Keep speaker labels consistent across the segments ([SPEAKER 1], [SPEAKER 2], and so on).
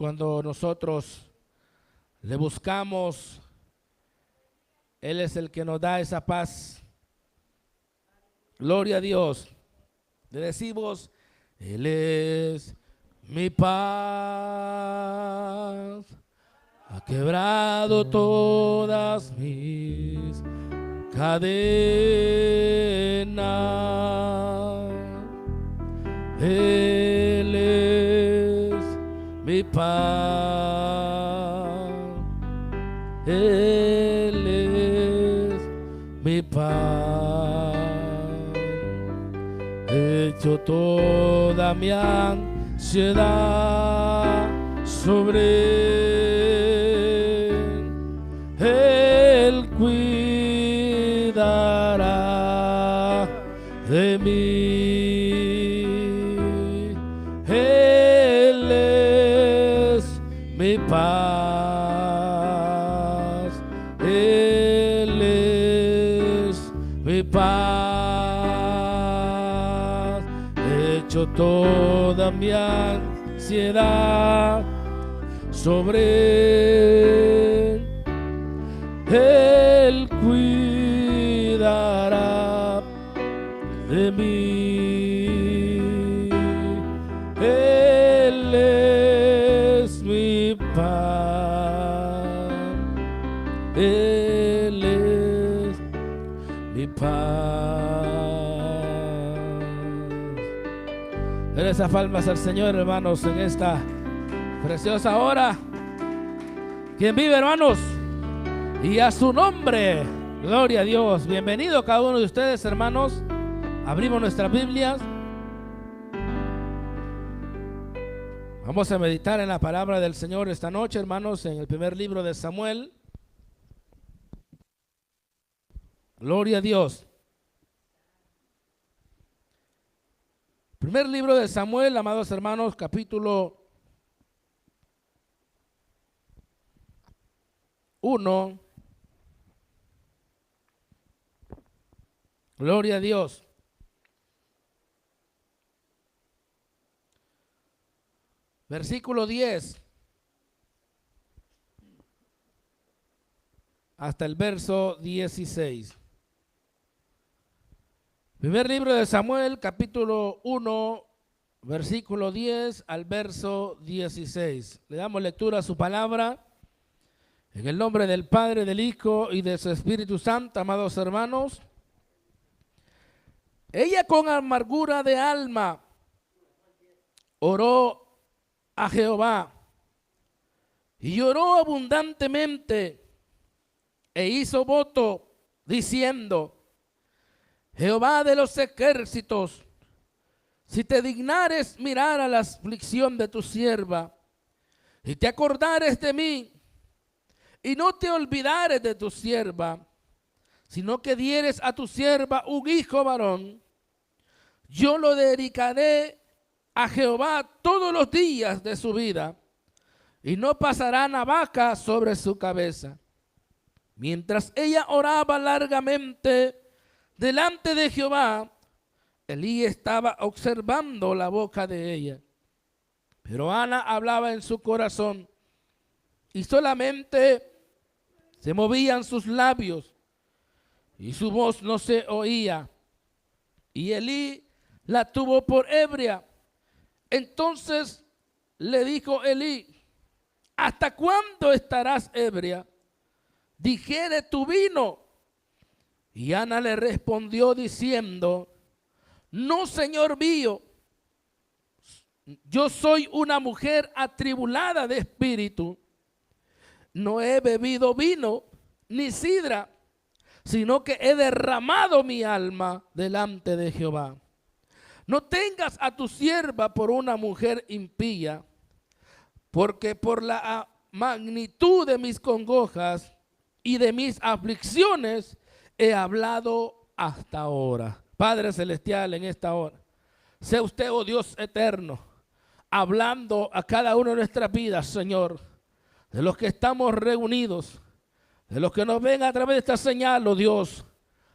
[SPEAKER 1] cuando nosotros le buscamos, Él es el que nos da esa paz. Gloria a Dios. Le decimos, Él es mi paz, ha quebrado todas mis cadenas. Él es mi paz, Él es mi paz. He hecho toda mi ansiedad sobre Él, cuidará de mí. Él es mi paz, Él es mi paz. He hecho toda mi ansiedad sobre Él, cuidará de mí. Él es mi paz, Él es mi paz. Den esas palmas al Señor, hermanos, en esta preciosa hora. ¿Quién vive, hermanos? Y a su nombre, gloria a Dios. Bienvenido cada uno de ustedes, hermanos. Abrimos nuestras Biblias. Vamos a meditar en la palabra del Señor esta noche, hermanos, en el primer libro de Samuel. Gloria a Dios. Primer libro de Samuel, amados hermanos, capítulo 1. Gloria a Dios. Versículo 10 hasta el verso 16. Primer libro de Samuel, capítulo 1, versículo 10 al verso 16. Le damos lectura a su palabra. En el nombre del Padre, del Hijo y de su Espíritu Santo, amados hermanos. Ella con amargura de alma oró a Jehová y lloró abundantemente e hizo voto diciendo: Jehová de los ejércitos, si te dignares mirar a la aflicción de tu sierva y te acordares de mí y no te olvidares de tu sierva, sino que dieres a tu sierva un hijo varón, yo lo dedicaré a Jehová todos los días de su vida, y no pasará navaja sobre su cabeza. Mientras ella oraba largamente delante de Jehová, Elí estaba observando la boca de ella. Pero Ana hablaba en su corazón, y solamente se movían sus labios, y su voz no se oía. Y Elí la tuvo por ebria. Entonces le dijo Elí: ¿hasta cuándo estarás ebria? Digiere tu vino. Y Ana le respondió diciendo: no, señor mío, yo soy una mujer atribulada de espíritu. No he bebido vino ni sidra, sino que he derramado mi alma delante de Jehová. No tengas a tu sierva por una mujer impía, porque por la magnitud de mis congojas y de mis aflicciones he hablado hasta ahora. Padre celestial, en esta hora, sea usted, oh Dios eterno, hablando a cada uno de nuestras vidas, Señor, de los que estamos reunidos, de los que nos ven a través de esta señal, oh Dios,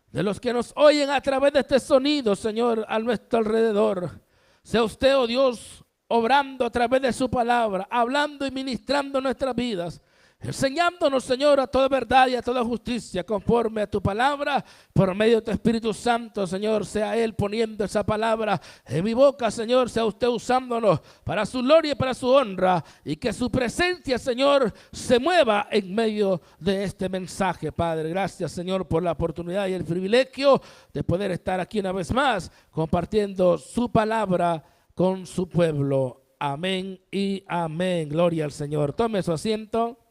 [SPEAKER 1] de los que nos oyen a través de este sonido, Señor, a nuestro alrededor. Sea usted, oh Dios, obrando a través de su palabra, hablando y ministrando nuestras vidas, enseñándonos, Señor, a toda verdad y a toda justicia conforme a tu palabra, por medio de tu Espíritu Santo, Señor. Sea Él poniendo esa palabra en mi boca, Señor. Sea usted usándonos para su gloria y para su honra, y que su presencia, Señor, se mueva en medio de este mensaje, Padre. Gracias, Señor, por la oportunidad y el privilegio de poder estar aquí una vez más compartiendo su palabra con su pueblo. Amén y amén. Gloria al Señor. Tome su asiento.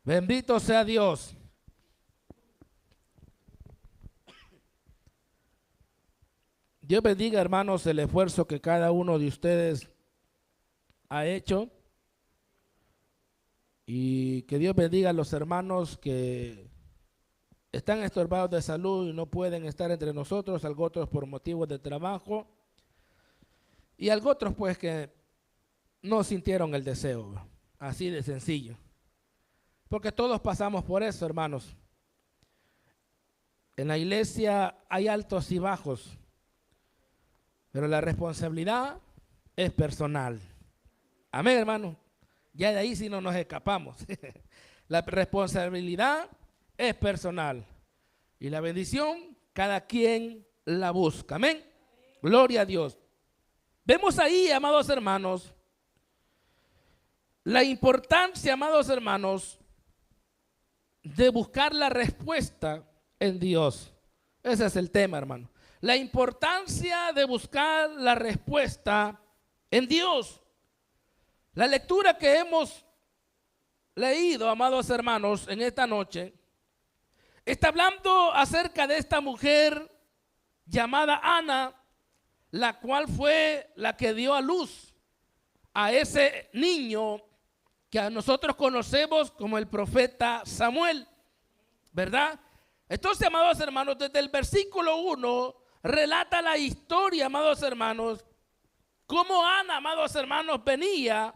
[SPEAKER 1] Bendito sea Dios. Dios bendiga, hermanos, el esfuerzo que cada uno de ustedes ha hecho. Y que Dios bendiga a los hermanos que están estorbados de salud y no pueden estar entre nosotros, algo otros por motivos de trabajo y algo otros pues que no sintieron el deseo, así de sencillo. Porque todos pasamos por eso, hermanos. En la iglesia hay altos y bajos, pero la responsabilidad es personal. Amén, hermano. Ya de ahí sí no nos escapamos. La responsabilidad es personal. Y la bendición, cada quien la busca. Amén. Gloria a Dios. Vemos ahí, amados hermanos, la importancia, amados hermanos, de buscar la respuesta en Dios. Ese es el tema, hermano. La importancia de buscar la respuesta en Dios. La lectura que hemos leído, amados hermanos, en esta noche, está hablando acerca de esta mujer llamada Ana, la cual fue la que dio a luz a ese niño que a nosotros conocemos como el profeta Samuel, ¿verdad? Entonces, amados hermanos, desde el versículo 1 relata la historia, amados hermanos, cómo Ana, amados hermanos, venía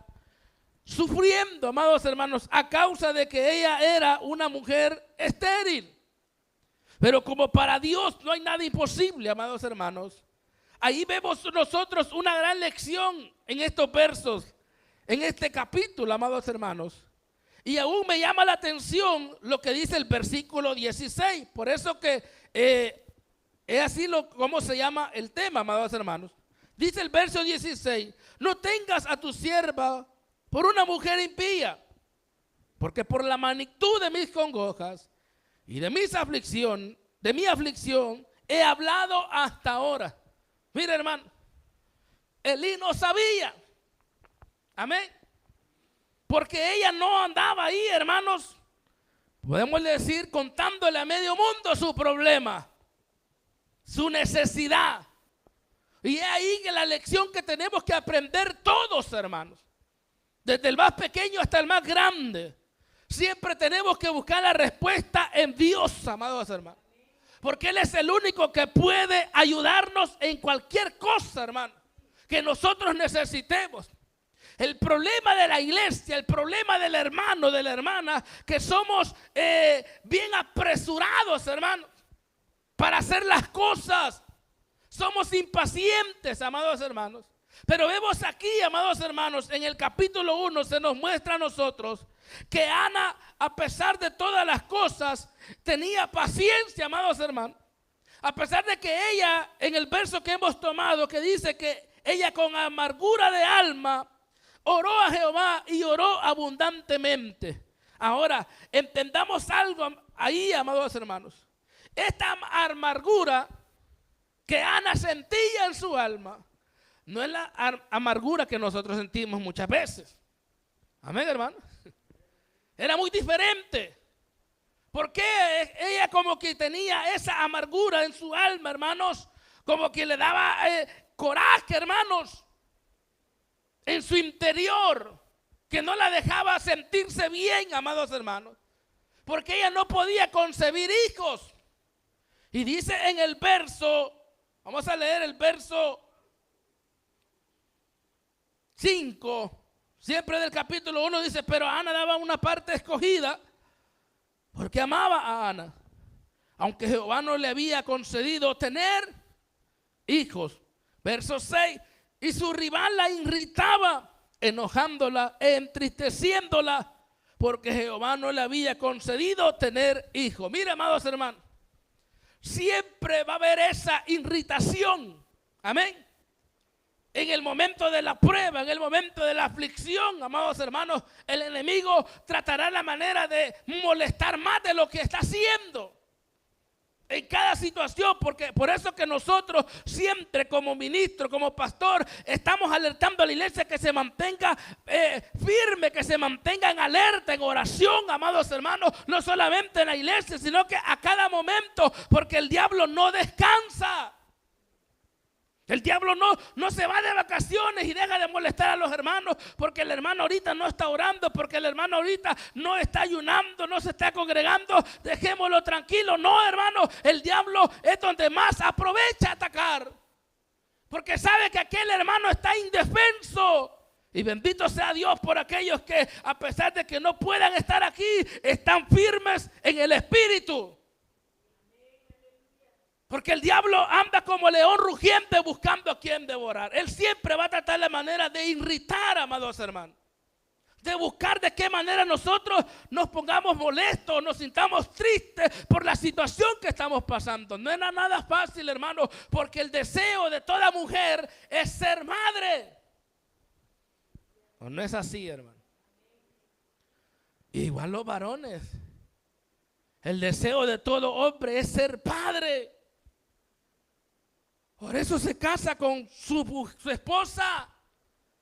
[SPEAKER 1] sufriendo, amados hermanos, a causa de que ella era una mujer estéril. Pero como para Dios no hay nada imposible, amados hermanos, ahí vemos nosotros una gran lección en estos versos, en este capítulo, amados hermanos. Y aún me llama la atención lo que dice el versículo 16. Por eso que es así como se llama el tema, amados hermanos. Dice el verso 16: no tengas a tu sierva por una mujer impía, porque por la magnitud de mis congojas y de mi aflicción, he hablado hasta ahora. Mira, hermano, Elí no sabía. Amén. Porque ella no andaba ahí, hermanos, podemos decir, contándole a medio mundo su problema, su necesidad. Y es ahí que la lección que tenemos que aprender todos, hermanos, desde el más pequeño hasta el más grande. Siempre tenemos que buscar la respuesta en Dios, amados hermanos. Porque Él es el único que puede ayudarnos en cualquier cosa, hermano, que nosotros necesitemos. El problema de la iglesia, el problema del hermano, de la hermana, que somos bien apresurados, hermanos, para hacer las cosas. Somos impacientes, amados hermanos. Pero vemos aquí, amados hermanos, en el capítulo 1 se nos muestra a nosotros que Ana, a pesar de todas las cosas, tenía paciencia, amados hermanos. A pesar de que ella, en el verso que hemos tomado, que dice que ella con amargura de alma oró a Jehová y oró abundantemente. Ahora, entendamos algo ahí, amados hermanos. Esta amargura que Ana sentía en su alma no es la amargura que nosotros sentimos muchas veces. Amén, hermano. Era muy diferente. Porque ella como que tenía esa amargura en su alma, hermanos, como que le daba coraje, hermanos, en su interior, que no la dejaba sentirse bien, amados hermanos, porque ella no podía concebir hijos. Y dice en el verso, vamos a leer el verso 5, siempre del capítulo 1, dice: pero Ana daba una parte escogida porque amaba a Ana, aunque Jehová no le había concedido tener hijos. Verso 6. Y su rival la irritaba, enojándola e entristeciéndola, porque Jehová no le había concedido tener hijo. Mire, amados hermanos, siempre va a haber esa irritación. Amén. En el momento de la prueba, en el momento de la aflicción, amados hermanos, el enemigo tratará la manera de molestar más de lo que está haciendo en cada situación, porque por eso que nosotros siempre como ministro, como pastor, estamos alertando a la iglesia que se mantenga firme, que se mantenga en alerta, en oración, amados hermanos, no solamente en la iglesia, sino que a cada momento, porque el diablo no descansa. El diablo no se va de vacaciones y deja de molestar a los hermanos porque el hermano ahorita no está orando, porque el hermano ahorita no está ayunando, no se está congregando. Dejémoslo tranquilo. No, hermano, el diablo es donde más aprovecha atacar, porque sabe que aquel hermano está indefenso. Y bendito sea Dios por aquellos que, a pesar de que no puedan estar aquí, están firmes en el espíritu. Porque el diablo anda como león rugiente buscando a quien devorar. Él siempre va a tratar la manera de irritar, amados hermanos. De buscar de qué manera nosotros nos pongamos molestos, nos sintamos tristes por la situación que estamos pasando. No era nada fácil, hermano, porque el deseo de toda mujer es ser madre. ¿O no es así, hermano? Igual los varones. El deseo de todo hombre es ser padre. Por eso se casa con su esposa,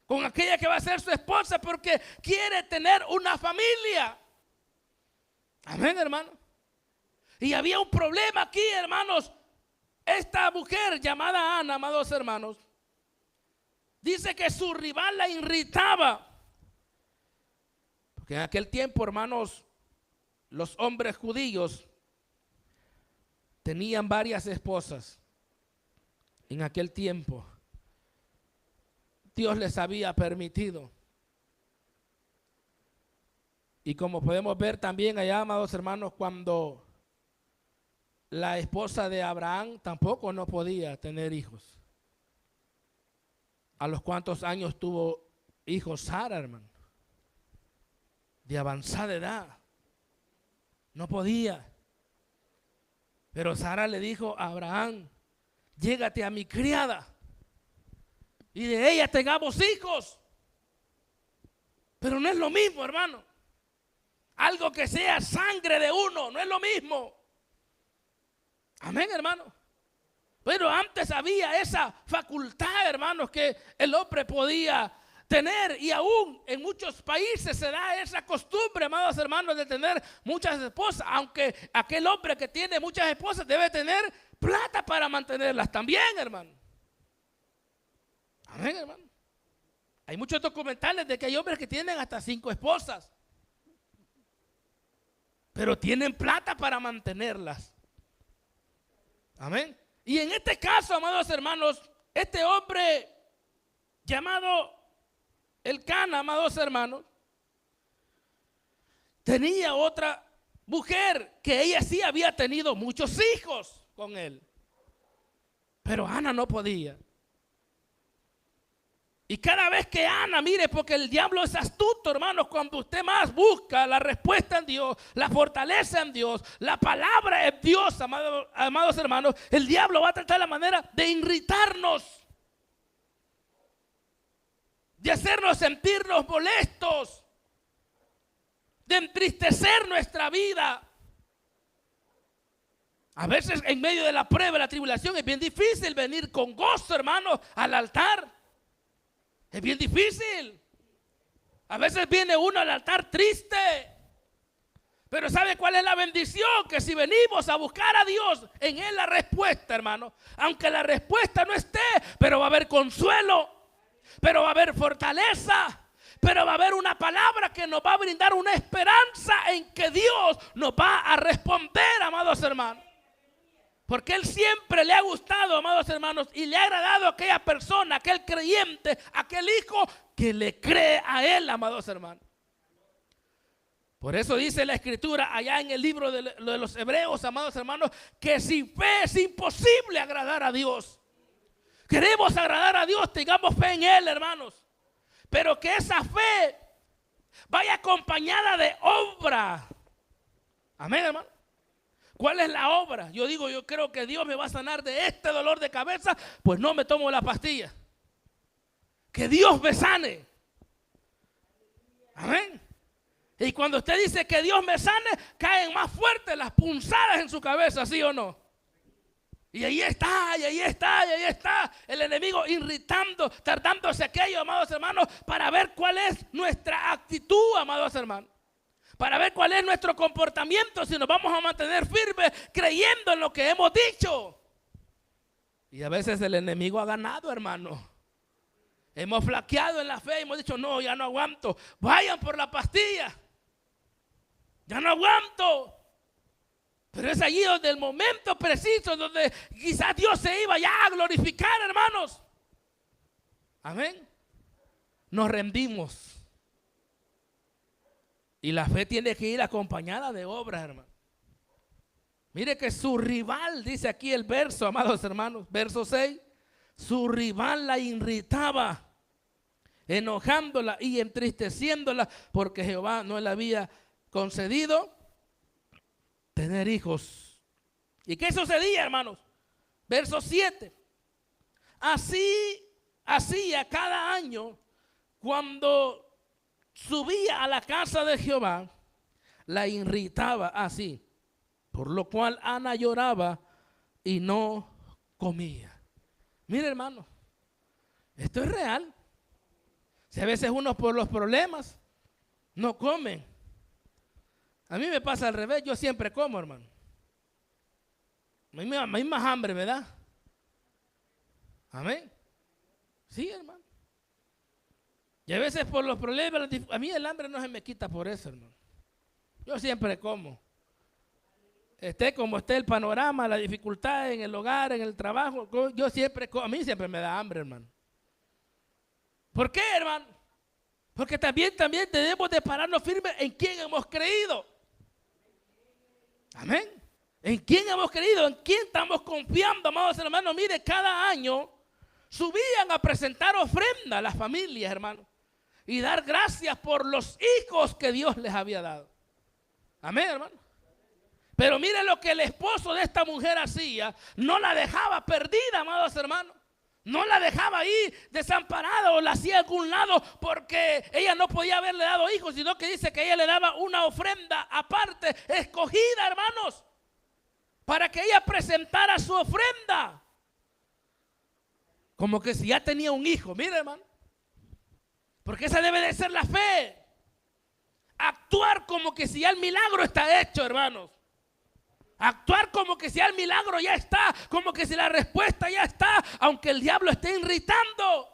[SPEAKER 1] con aquella que va a ser su esposa, porque quiere tener una familia. Amén, hermano. Y había un problema aquí, hermanos. Esta mujer llamada Ana, amados hermanos, dice que su rival la irritaba. Porque en aquel tiempo, hermanos, los hombres judíos tenían varias esposas. En aquel tiempo, Dios les había permitido. Y como podemos ver también allá, amados hermanos, cuando la esposa de Abraham tampoco no podía tener hijos. ¿A los cuántos años tuvo hijos Sara, hermano? De avanzada edad. No podía. Pero Sara le dijo a Abraham: llégate a mi criada y de ella tengamos hijos. Pero no es lo mismo, hermano. Algo que sea sangre de uno no es lo mismo. Amén, hermano. Pero antes había esa facultad, hermanos, que el hombre podía tener, y aún en muchos países se da esa costumbre, amados hermanos, de tener muchas esposas, aunque aquel hombre que tiene muchas esposas debe tener plata para mantenerlas también, hermano. Amén, hermano. Hay muchos documentales de que hay hombres que tienen hasta 5 esposas, pero tienen plata para mantenerlas. Amén. Y en este caso, amados hermanos, este hombre llamado Elcana, amados hermanos, tenía otra mujer que ella sí había tenido muchos hijos con él, pero Ana no podía. Y cada vez que Ana, mire, porque el diablo es astuto, hermanos, cuando usted más busca la respuesta en Dios, la fortaleza en Dios, la palabra en Dios, amados hermanos, el diablo va a tratar la manera de irritarnos, de hacernos sentirnos molestos, de entristecer nuestra vida. A veces en medio de la prueba, la tribulación, es bien difícil venir con gozo, hermano, al altar. Es bien difícil. A veces viene uno al altar triste. Pero ¿sabe cuál es la bendición? Que si venimos a buscar a Dios, en Él la respuesta, hermano. Aunque la respuesta no esté, pero va a haber consuelo, pero va a haber fortaleza, pero va a haber una palabra que nos va a brindar una esperanza en que Dios nos va a responder, amados hermanos. Porque Él siempre le ha gustado, amados hermanos, y le ha agradado a aquella persona, aquel creyente, aquel hijo que le cree a Él, amados hermanos. Por eso dice la Escritura allá en el libro de los Hebreos, amados hermanos, que sin fe es imposible agradar a Dios. Queremos agradar a Dios, tengamos fe en Él, hermanos. Pero que esa fe vaya acompañada de obra. Amén, hermano. ¿Cuál es la obra? Yo digo, yo creo que Dios me va a sanar de este dolor de cabeza, pues no me tomo la pastilla. Que Dios me sane. Amén. Y cuando usted dice que Dios me sane, caen más fuertes las punzadas en su cabeza, ¿sí o no? Y ahí está, y ahí está, y ahí está el enemigo irritando, tardándose aquello, amados hermanos, para ver cuál es nuestra actitud, amados hermanos. Para ver cuál es nuestro comportamiento, si nos vamos a mantener firmes creyendo en lo que hemos dicho. Y a veces el enemigo ha ganado, hermano. Hemos flaqueado en la fe y hemos dicho, no, ya no aguanto. Vayan por la pastilla. Ya no aguanto. Pero es allí donde el momento preciso, donde quizás Dios se iba ya a glorificar, hermanos. Amén. Nos rendimos. Y la fe tiene que ir acompañada de obras, hermano. Mire que su rival, dice aquí el verso, amados hermanos, verso 6. Su rival la irritaba, enojándola y entristeciéndola, porque Jehová no le había concedido tener hijos. ¿Y qué sucedía, hermanos? Verso 7. Así hacía cada año cuando subía a la casa de Jehová, la irritaba así, por lo cual Ana lloraba y no comía. Mire, hermano, esto es real. Si a veces uno por los problemas no come. A mí me pasa al revés, yo siempre como, hermano. A mí me más hambre, ¿verdad? Amén. Sí, hermano. Y a veces por los problemas, a mí el hambre no se me quita por eso, hermano. Yo siempre como. Esté como esté el panorama, la dificultad en el hogar, en el trabajo, yo siempre como. A mí siempre me da hambre, hermano. ¿Por qué, hermano? Porque también debemos de pararnos firmes en quién hemos creído. Amén. ¿En quién hemos creído? ¿En quién estamos confiando, amados hermanos? Mire, cada año subían a presentar ofrenda a las familias, hermano, y dar gracias por los hijos que Dios les había dado. Amén, hermano. Pero mire lo que el esposo de esta mujer hacía. No la dejaba perdida, amados hermanos. No la dejaba ahí desamparada o la hacía a algún lado porque ella no podía haberle dado hijos, sino que dice que ella le daba una ofrenda aparte, escogida, hermanos, para que ella presentara su ofrenda. Como que si ya tenía un hijo, mire, hermano. Porque esa debe de ser la fe. Actuar como que si ya el milagro está hecho, hermanos. Actuar como que si ya el milagro ya está, como que si la respuesta ya está, aunque el diablo esté irritando,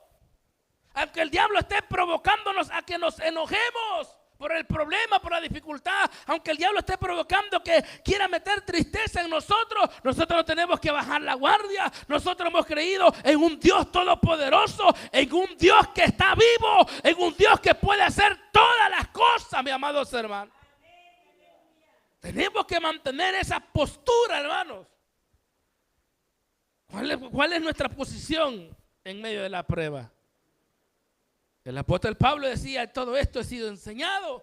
[SPEAKER 1] aunque el diablo esté provocándonos a que nos enojemos por el problema, por la dificultad, aunque el diablo esté provocando que quiera meter tristeza en nosotros, nosotros no tenemos que bajar la guardia. Nosotros hemos creído en un Dios todopoderoso, en un Dios que está vivo, en un Dios que puede hacer todas las cosas, mis amados hermanos. Tenemos que mantener esa postura, hermanos. ¿Cuál es nuestra posición en medio de la prueba? El apóstol Pablo decía, todo esto he sido enseñado,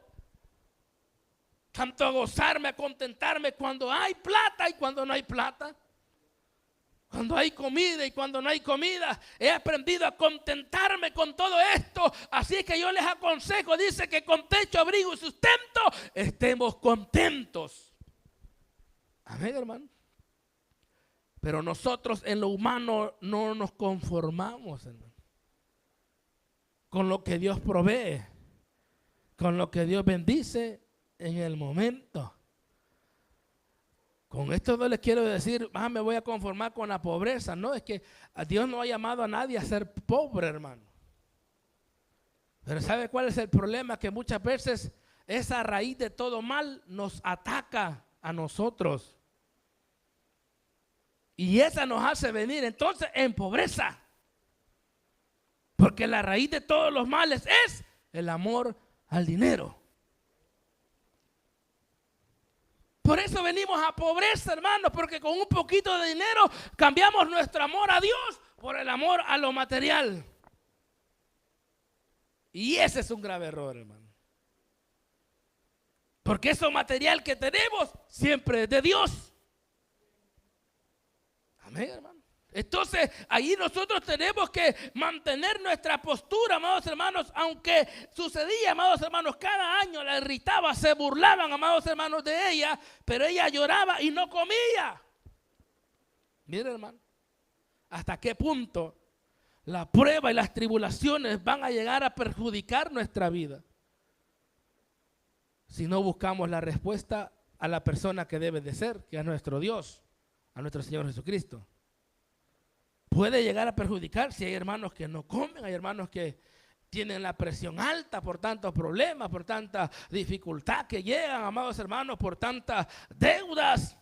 [SPEAKER 1] tanto a gozarme, a contentarme cuando hay plata y cuando no hay plata, cuando hay comida y cuando no hay comida. He aprendido a contentarme con todo esto, así que yo les aconsejo, dice que con techo, abrigo y sustento estemos contentos. Amén, hermano. Pero nosotros en lo humano no nos conformamos, hermano, con lo que Dios provee, con lo que Dios bendice en el momento. Con esto no les quiero decir, me voy a conformar con la pobreza. No, es que Dios no ha llamado a nadie a ser pobre, hermano. Pero ¿sabe cuál es el problema? Que muchas veces esa raíz de todo mal nos ataca a nosotros. Y esa nos hace venir entonces en pobreza. Porque la raíz de todos los males es el amor al dinero. Por eso venimos a pobreza, hermanos, porque con un poquito de dinero cambiamos nuestro amor a Dios por el amor a lo material. Y ese es un grave error, hermano. Porque eso material que tenemos siempre es de Dios. Amén, hermano. Entonces, ahí nosotros tenemos que mantener nuestra postura, amados hermanos, aunque sucedía, amados hermanos, cada año la irritaba, se burlaban, amados hermanos, de ella, pero ella lloraba y no comía. Miren, hermano, hasta qué punto la prueba y las tribulaciones van a llegar a perjudicar nuestra vida si no buscamos la respuesta a la persona que debe de ser, que es nuestro Dios, a nuestro Señor Jesucristo. Puede llegar a perjudicar si hay hermanos que no comen, hay hermanos que tienen la presión alta por tantos problemas, por tanta dificultad que llegan, amados hermanos, por tantas deudas.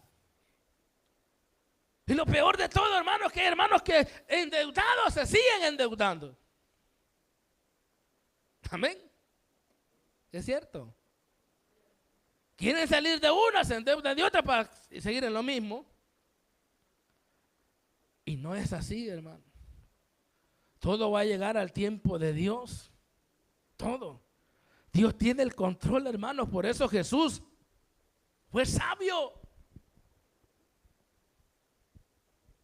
[SPEAKER 1] Y lo peor de todo, hermanos, es que hay hermanos que endeudados se siguen endeudando. Amén. Es cierto. Quieren salir de una, se endeudan de otra para seguir en lo mismo. Y no es así, hermano. Todo va a llegar al tiempo de Dios. Todo. Dios tiene el control, hermanos. Por eso Jesús fue sabio.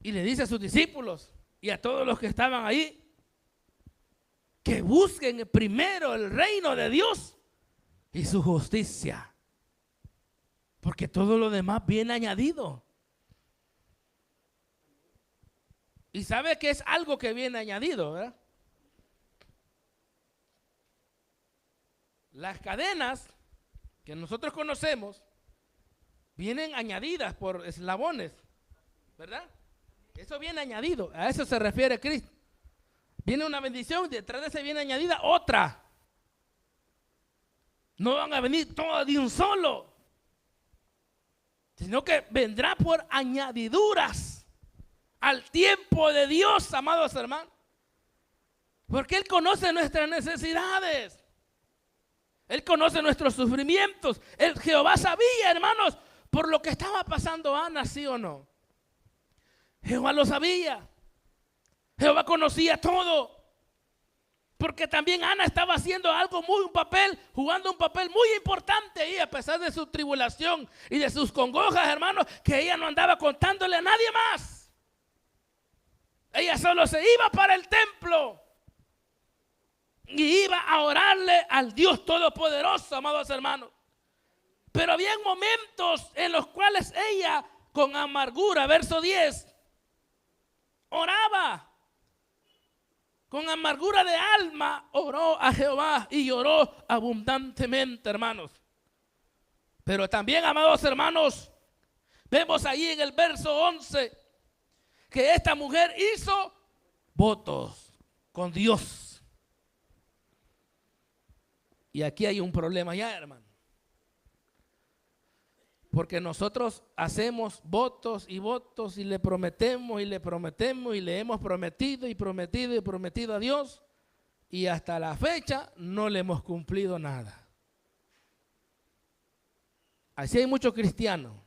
[SPEAKER 1] Y le dice a sus discípulos y a todos los que estaban ahí que busquen primero el reino de Dios y su justicia. Porque todo lo demás viene añadido. Y sabe que es algo que viene añadido, ¿verdad? Las cadenas que nosotros conocemos vienen añadidas por eslabones, ¿verdad? Eso viene añadido, a eso se refiere Cristo. Viene una bendición, detrás de esa viene añadida otra. No van a venir todas de un solo, sino que vendrá por añadiduras. Al tiempo de Dios, amados hermanos. Porque Él conoce nuestras necesidades. Él conoce nuestros sufrimientos. El Jehová sabía, hermanos, por lo que estaba pasando Ana, ¿sí o no? Jehová lo sabía. Jehová conocía todo. Porque también Ana estaba haciendo jugando un papel muy importante ahí, a pesar de su tribulación y de sus congojas, hermanos, que ella no andaba contándole a nadie más. Ella solo se iba para el templo y iba a orarle al Dios Todopoderoso, amados hermanos. Pero había momentos en los cuales ella, con amargura, verso 10, oraba. Con amargura de alma oró a Jehová y lloró abundantemente, hermanos. Pero también, amados hermanos, vemos ahí en el verso 11 que esta mujer hizo votos con Dios. Y aquí hay un problema ya, hermano. Porque nosotros hacemos votos y le prometemos y le prometemos y le hemos prometido y prometido y prometido a Dios. Y hasta la fecha no le hemos cumplido nada. Así hay muchos cristianos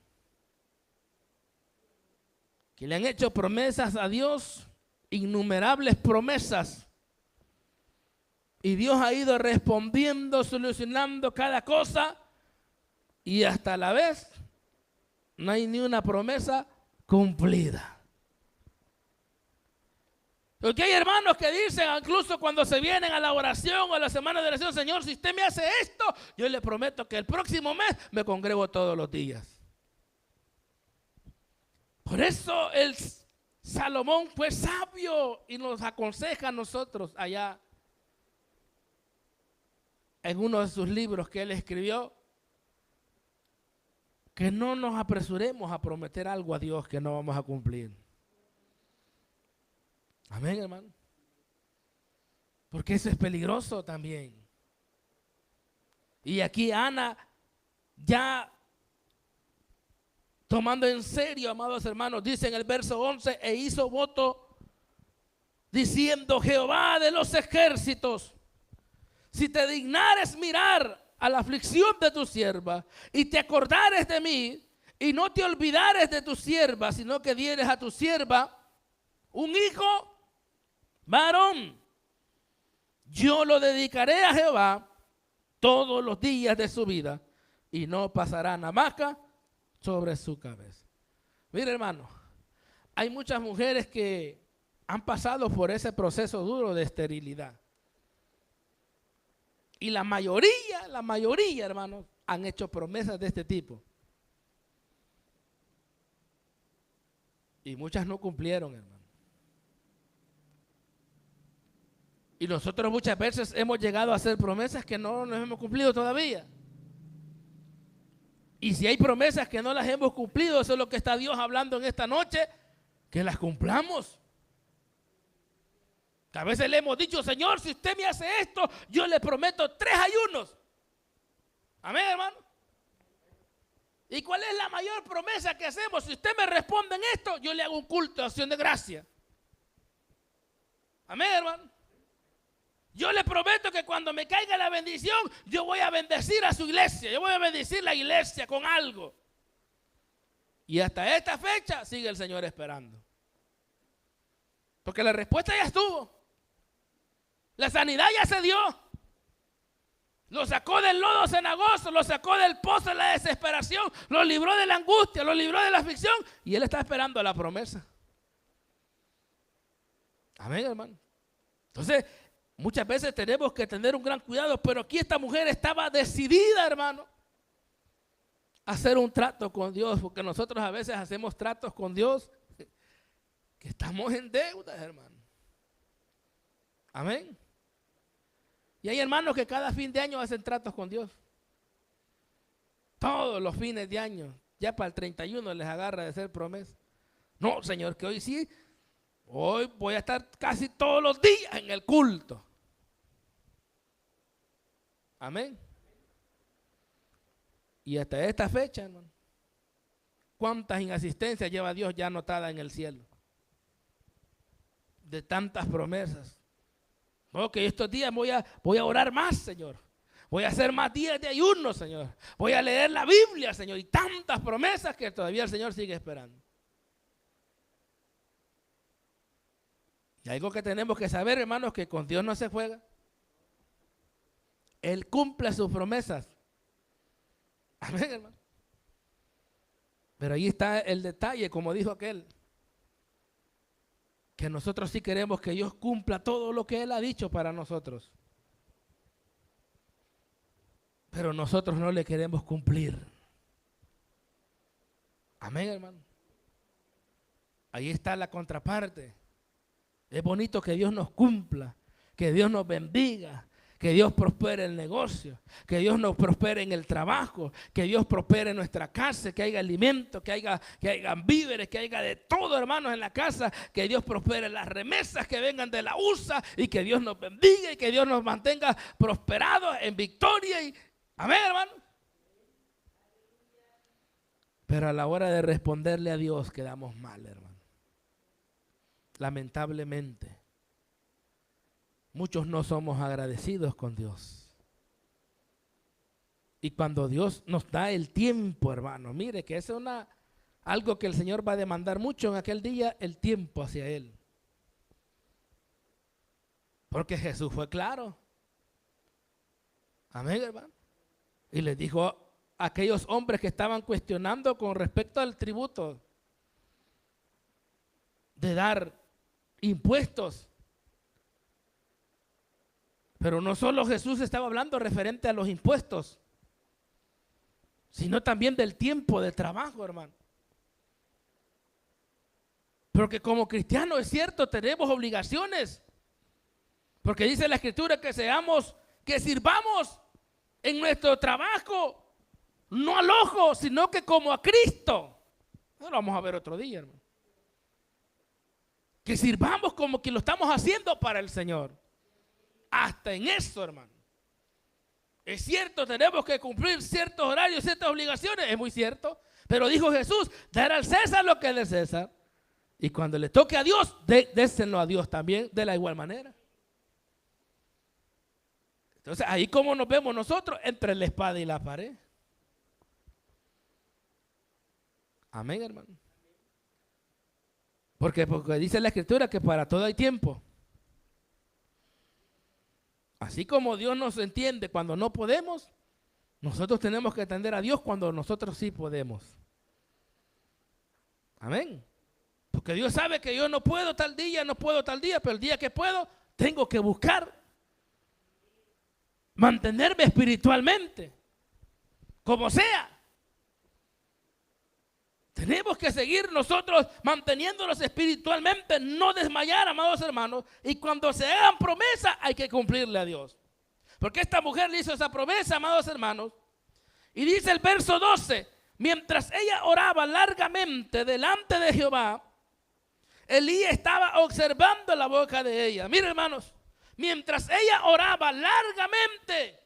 [SPEAKER 1] que le han hecho promesas a Dios, innumerables promesas. Y Dios ha ido respondiendo, solucionando cada cosa. Y hasta la vez no hay ni una promesa cumplida. Porque hay hermanos que dicen, incluso cuando se vienen a la oración o a la semana de oración: Señor, si usted me hace esto, yo le prometo que el próximo mes me congrego todos los días. Por eso el Salomón fue sabio y nos aconseja a nosotros allá en uno de sus libros que él escribió, que no nos apresuremos a prometer algo a Dios que no vamos a cumplir. Amén, hermano. Porque eso es peligroso también. Y aquí Ana, ya tomando en serio, amados hermanos, dice en el verso 11: e hizo voto diciendo: Jehová de los ejércitos, si te dignares mirar a la aflicción de tu sierva y te acordares de mí y no te olvidares de tu sierva, sino que dieres a tu sierva un hijo, varón, yo lo dedicaré a Jehová todos los días de su vida y no pasará navaja sobre su cabeza. Mire, hermano, hay muchas mujeres que han pasado por ese proceso duro de esterilidad. Y la mayoría, hermanos, han hecho promesas de este tipo. Y muchas no cumplieron, hermano. Y nosotros muchas veces hemos llegado a hacer promesas que no nos hemos cumplido todavía. Y si hay promesas que no las hemos cumplido, eso es lo que está Dios hablando en esta noche, que las cumplamos. A veces le hemos dicho, Señor, si usted me hace esto, yo le prometo 3 ayunos. Amén, hermano. ¿Y cuál es la mayor promesa que hacemos? Si usted me responde en esto, yo le hago un culto de acción de gracia. Amén, hermano. Yo le prometo que cuando me caiga la bendición, yo voy a bendecir a su iglesia. Yo voy a bendecir la iglesia con algo. Y hasta esta fecha sigue el Señor esperando. Porque la respuesta ya estuvo. La sanidad ya se dio. Lo sacó del lodo cenagoso, lo sacó del pozo de la desesperación, lo libró de la angustia, lo libró de la aflicción. Y Él está esperando la promesa. Amén, hermano. Entonces, muchas veces tenemos que tener un gran cuidado, pero aquí esta mujer estaba decidida, hermano, a hacer un trato con Dios, porque nosotros a veces hacemos tratos con Dios que estamos en deuda, hermano. Amén. Y hay hermanos que cada fin de año hacen tratos con Dios. Todos los fines de año, ya para el 31 les agarra de hacer promesa. No, Señor, que hoy sí, hoy voy a estar casi todos los días en el culto. Amén. Y hasta esta fecha, hermano, ¿cuántas inasistencias lleva Dios ya anotadas en el cielo? De tantas promesas. Ok, estos días voy a orar más, Señor. Voy a hacer más días de ayuno, Señor. Voy a leer la Biblia, Señor. Y tantas promesas que todavía el Señor sigue esperando. Y algo que tenemos que saber, hermanos, que con Dios no se juega. Él cumple sus promesas. Amén, hermano. Pero ahí está el detalle, como dijo aquel, que nosotros sí queremos que Dios cumpla todo lo que Él ha dicho para nosotros. Pero nosotros no le queremos cumplir. Amén, hermano. Ahí está la contraparte. Es bonito que Dios nos cumpla, que Dios nos bendiga, que Dios prospere el negocio, que Dios nos prospere en el trabajo, que Dios prospere en nuestra casa, que haya alimento, que haya víveres, que haya de todo, hermanos, en la casa, que Dios prospere las remesas que vengan de la USA y que Dios nos bendiga y que Dios nos mantenga prosperados en victoria. Amén, hermano. Pero a la hora de responderle a Dios quedamos mal, hermano. Lamentablemente. Muchos no somos agradecidos con Dios. Y cuando Dios nos da el tiempo, hermano, mire que eso es algo que el Señor va a demandar mucho en aquel día, el tiempo hacia Él. Porque Jesús fue claro. Amén, hermano. Y les dijo a aquellos hombres que estaban cuestionando con respecto al tributo de dar impuestos. Pero no solo Jesús estaba hablando referente a los impuestos, sino también del tiempo de trabajo, hermano. Porque como cristianos, es cierto, tenemos obligaciones. Porque dice la Escritura que sirvamos en nuestro trabajo, no al ojo, sino que como a Cristo. Eso lo vamos a ver otro día, hermano. Que sirvamos como que lo estamos haciendo para el Señor. Hasta en eso, hermano. Es cierto, tenemos que cumplir ciertos horarios, ciertas obligaciones, es muy cierto. Pero dijo Jesús, dar al César lo que es de César. Y cuando le toque a Dios, désenlo a Dios también de la igual manera. Entonces, ahí como nos vemos nosotros, entre la espada y la pared. Amén, hermano. Porque dice la Escritura que para todo hay tiempo. Así como Dios nos entiende cuando no podemos, nosotros tenemos que entender a Dios cuando nosotros sí podemos. Amén. Porque Dios sabe que yo no puedo tal día, pero el día que puedo, tengo que buscar mantenerme espiritualmente, como sea. Tenemos que seguir nosotros manteniéndonos espiritualmente, no desmayar, amados hermanos. Y cuando se hagan promesas, hay que cumplirle a Dios. Porque esta mujer le hizo esa promesa, amados hermanos. Y dice el verso 12, mientras ella oraba largamente delante de Jehová, Elí estaba observando la boca de ella. Miren, hermanos, mientras ella oraba largamente.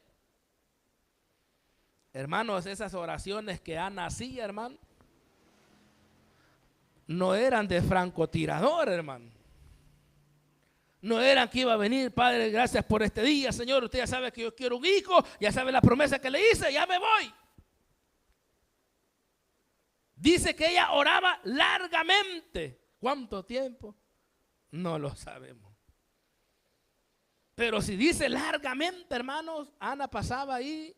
[SPEAKER 1] Hermanos, esas oraciones que Ana hacía, hermano, no eran de francotirador, hermano. No eran que iba a venir, Padre, gracias por este día, Señor. Usted ya sabe que yo quiero un hijo, ya sabe la promesa que le hice, ya me voy. Dice que ella oraba largamente. ¿Cuánto tiempo? No lo sabemos. Pero si dice largamente, hermanos, Ana pasaba ahí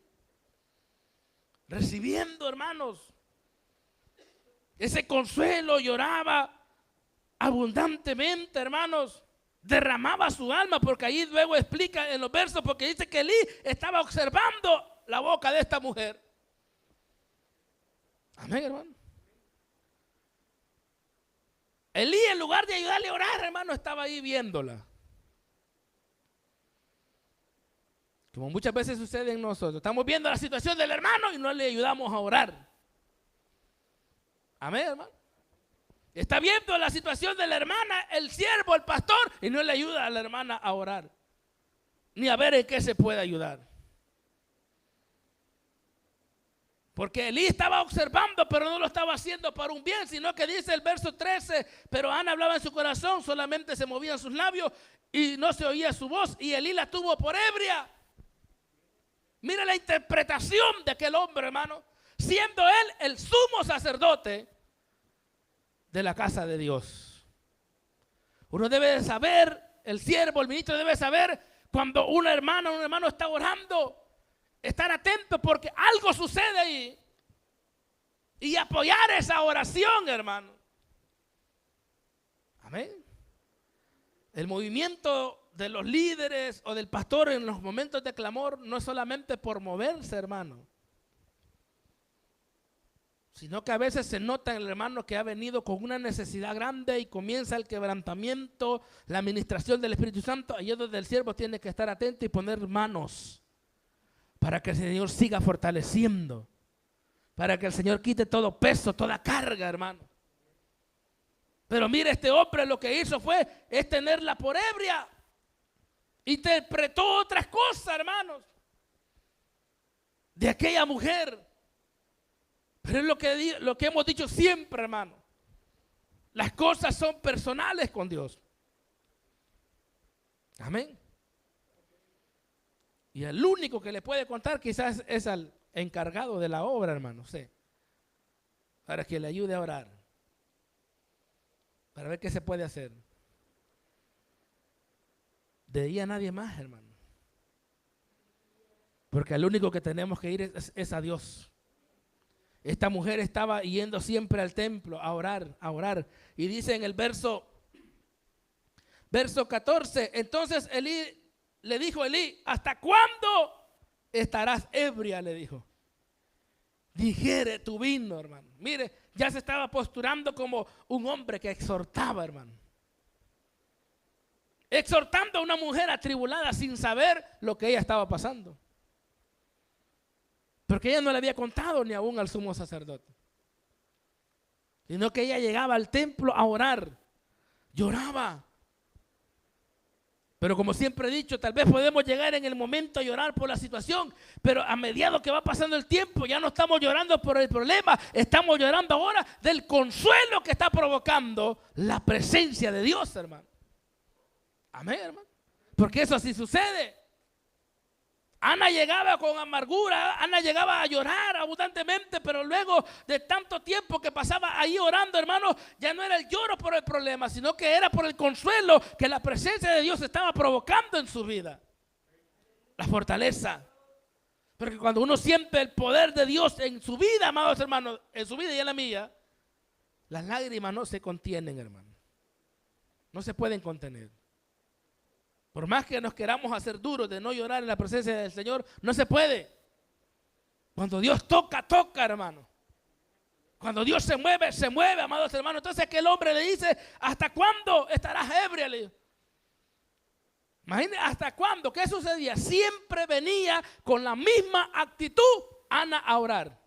[SPEAKER 1] recibiendo, hermanos, ese consuelo, lloraba abundantemente, hermanos, derramaba su alma, porque ahí luego explica en los versos, porque dice que Elí estaba observando la boca de esta mujer. Amén, hermano. Elí, en lugar de ayudarle a orar, hermano, estaba ahí viéndola. Como muchas veces sucede en nosotros. Estamos viendo la situación del hermano y no le ayudamos a orar. Amén, hermano. Está viendo la situación de la hermana, el siervo, el pastor, y no le ayuda a la hermana a orar, ni a ver en qué se puede ayudar. Porque Elí estaba observando, pero no lo estaba haciendo para un bien, sino que dice el verso 13, pero Ana hablaba en su corazón, solamente se movían sus labios y no se oía su voz, y Elí la tuvo por ebria. Mira la interpretación de aquel hombre, hermano, siendo él el sumo sacerdote de la casa de Dios. Uno debe de saber, el siervo, el ministro debe saber cuando una hermana, un hermano está orando, estar atento porque algo sucede ahí y apoyar esa oración, hermano. Amén. El movimiento de los líderes o del pastor en los momentos de clamor no es solamente por moverse, hermano, sino que a veces se nota en el hermano que ha venido con una necesidad grande y comienza el quebrantamiento, la administración del Espíritu Santo. Allí es donde el siervo tiene que estar atento y poner manos para que el Señor siga fortaleciendo, para que el Señor quite todo peso, toda carga, hermano. Pero mire, este hombre lo que hizo es tenerla por ebria. Interpretó otras cosas, hermanos, de aquella mujer. Pero es lo que hemos dicho siempre, hermano. Las cosas son personales con Dios. Amén. Y el único que le puede contar quizás es al encargado de la obra, hermano, sí, para que le ayude a orar, para ver qué se puede hacer. De ahí a nadie más, hermano. Porque al único que tenemos que ir es a Dios. Esta mujer estaba yendo siempre al templo a orar, a orar. Y dice en el verso 14, entonces Elí le dijo a Elí, ¿hasta cuándo estarás ebria? Le dijo. Digiere tu vino, hermano. Mire, ya se estaba posturando como un hombre que exhortaba, hermano. Exhortando a una mujer atribulada sin saber lo que ella estaba pasando. Porque ella no le había contado ni aún al sumo sacerdote. Sino que ella llegaba al templo a orar. Lloraba. Pero como siempre he dicho, tal vez podemos llegar en el momento a llorar por la situación, pero a medida que va pasando el tiempo ya no estamos llorando por el problema, estamos llorando ahora del consuelo que está provocando la presencia de Dios, hermano. Amén, hermano. Porque eso así sucede. Ana llegaba con amargura, Ana llegaba a llorar abundantemente, pero luego de tanto tiempo que pasaba ahí orando, hermano, ya no era el lloro por el problema, sino que era por el consuelo que la presencia de Dios estaba provocando en su vida. la fortaleza. Porque cuando uno siente el poder de Dios en su vida, amados hermanos, en su vida y en la mía, las lágrimas no se contienen, hermano. No se pueden contener. Por más que nos queramos hacer duros de no llorar en la presencia del Señor, no se puede. Cuando Dios toca, toca, hermano. Cuando Dios se mueve, amados hermanos. Entonces aquel hombre le dice, ¿hasta cuándo estarás ebria? Le dijo. Imagínate, ¿hasta cuándo? ¿Qué sucedía? Siempre venía con la misma actitud Ana a orar.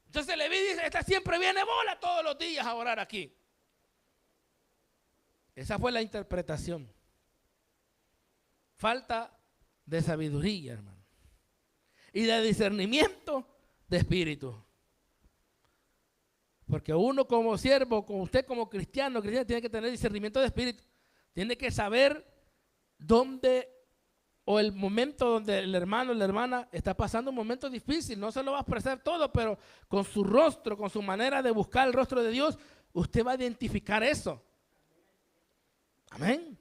[SPEAKER 1] Entonces Leví dice, esta siempre viene bola todos los días a orar aquí. Esa fue la interpretación. Falta de sabiduría, hermano. Y de discernimiento de espíritu. Porque uno como siervo, como usted como cristiano, tiene que tener discernimiento de espíritu. Tiene que saber dónde o el momento donde el hermano o la hermana está pasando un momento difícil. No se lo va a expresar todo, pero con su rostro, con su manera de buscar el rostro de Dios, usted va a identificar eso. Amén.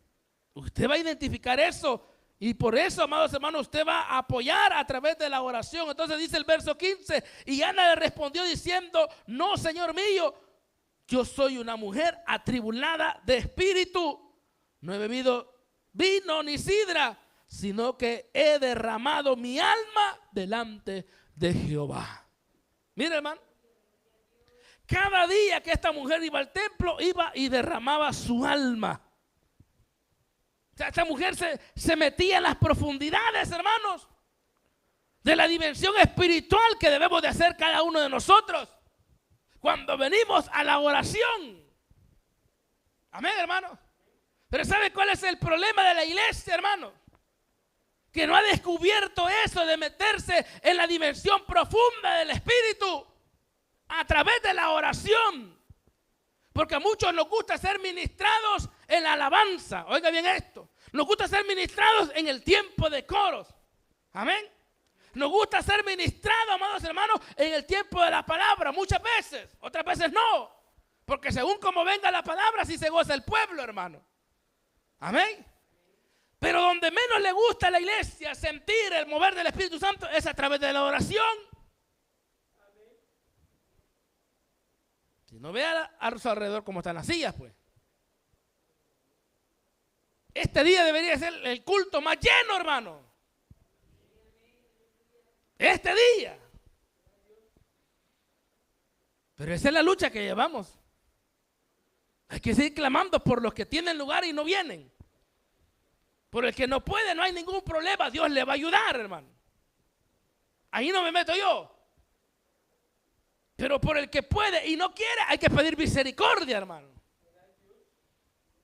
[SPEAKER 1] Usted va a identificar eso. Y por eso, amados hermanos, usted va a apoyar a través de la oración. Entonces dice el verso 15, y Ana le respondió diciendo, no, Señor mío, yo soy una mujer atribulada de espíritu. No he bebido vino ni sidra, sino que he derramado mi alma delante de Jehová. Mire, hermano, cada día que esta mujer iba al templo, iba y derramaba su alma. O sea, esta mujer se metía en las profundidades, hermanos, de la dimensión espiritual que debemos de hacer cada uno de nosotros cuando venimos a la oración. Amén, hermano. Pero ¿sabe cuál es el problema de la iglesia, hermano? Que no ha descubierto eso de meterse en la dimensión profunda del espíritu a través de la oración. Porque a muchos nos gusta ser ministrados en la alabanza. Oiga bien esto. Nos gusta ser ministrados en el tiempo de coros. Amén. Nos gusta ser ministrados, amados hermanos, en el tiempo de la palabra. Muchas veces. Otras veces no. Porque según como venga la palabra, así se goza el pueblo, hermano. Amén. Pero donde menos le gusta a la iglesia sentir el mover del Espíritu Santo es a través de la oración. Si no vea a su alrededor cómo están las sillas, pues. Este día debería ser el culto más lleno, hermano. Este día. Pero esa es la lucha que llevamos. Hay que seguir clamando por los que tienen lugar y no vienen. Por el que no puede, no hay ningún problema. Dios le va a ayudar, hermano. Ahí no me meto yo. Pero por el que puede y no quiere, hay que pedir misericordia, hermano.